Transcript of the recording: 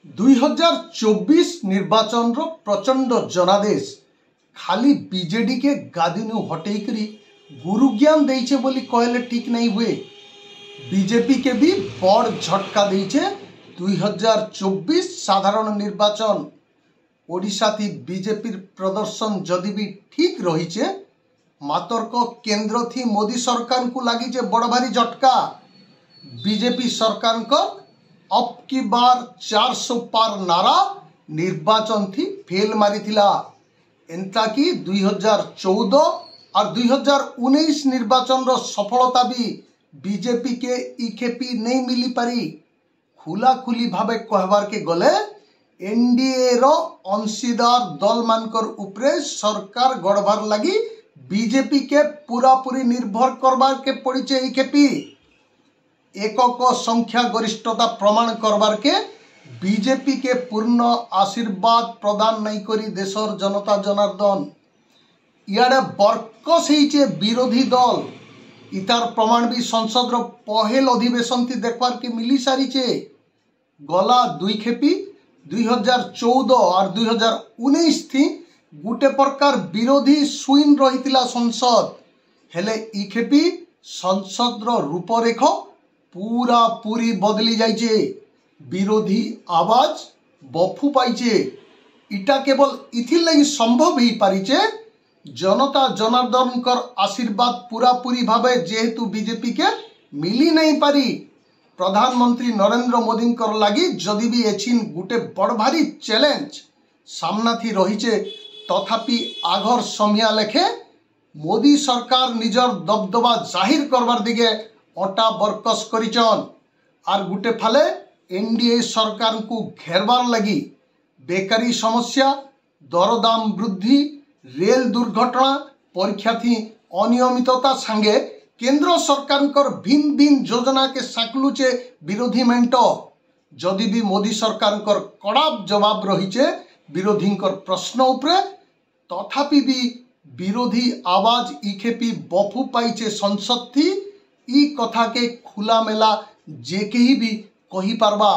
2024 निर्वाचन रो प्रचंड जनादेश खाली बीजेडी के गादी नु हटेकरी गुरु ज्ञान देइछे बोली कहले ठीक नहीं हुए। बीजेपी के भी बड़ झटका देइछे। 2024 साधारण निर्वाचन ओडिशा थी बीजेपी प्रदर्शन जदि भी ठीक रहीचे मातर को केंद्र थी मोदी सरकार को लगी बड़ भारी झटका। बीजेपी सरकार को अब की बार 400 पार नारा निर्वाचन थी फेल मारी थिला। एंता कि 2014 और 2019 निर्वाचन रो सफलता भी बीजेपी के इखेपी नहीं मिली पारी। खुला खुली भावे कहबार के गले एनडीए रो अंशीदार दल मानकर उपरे सरकार गड़बार लगी बीजेपी के पूरा पूरी निर्भर करबार के पड़ीचे इखेपी। एकक संख्या गरिष्ठता प्रमाण करबार के बीजेपी के पूर्ण आशीर्वाद प्रदान नहीं करी देशर जनता जनार्दन इे बरकस होइचे विरोधी दल। इतार प्रमाण भी संसद रो पहल अधिवेशन थी देखबार के मिली सारीचे। गला दुई खेपी 2014 और 2019 थी गुटे प्रकार विरोधी सुइन रही संसद हेले ई खेपी संसद रो रूपरेख पूरा पूरी बदली जाइए। विरोधी आवाज बफु पाइचे। इटा केवल इथिर लगी संभव ही पारिचे जनता जनार्दन कर आशीर्वाद पूरा पूरी भावे जेहेतु बीजेपी के मिली नहीं पारी। प्रधानमंत्री नरेंद्र मोदी कर लगी जदि भी एचिन गुटे बड़ भारी चैलेंज सामना थी रहीचे तथापि आघर समिया लेखे मोदी सरकार निजर दबदबा जाहिर करवार दिगे अटा बरकस करिचन। आर गुटे फाले एनडीए सरकार को घेरबार लगी बेकारी समस्या दरदाम वृद्धि रेल दुर्घटना परीक्षा थी अनियमितता संगे केंद्र सरकार कर भिन्न भिन्न योजना के साकलुचे विरोधी मेंट जदि भी मोदी सरकार कर कड़ा जवाब रहीचे विरोधी कर प्रश्न उपरे तथापि भी विरोधी आवाज इखेपी बफु पाइचे संसद थी ई कथा के खुला मेला जे के ही भी कही पारबा।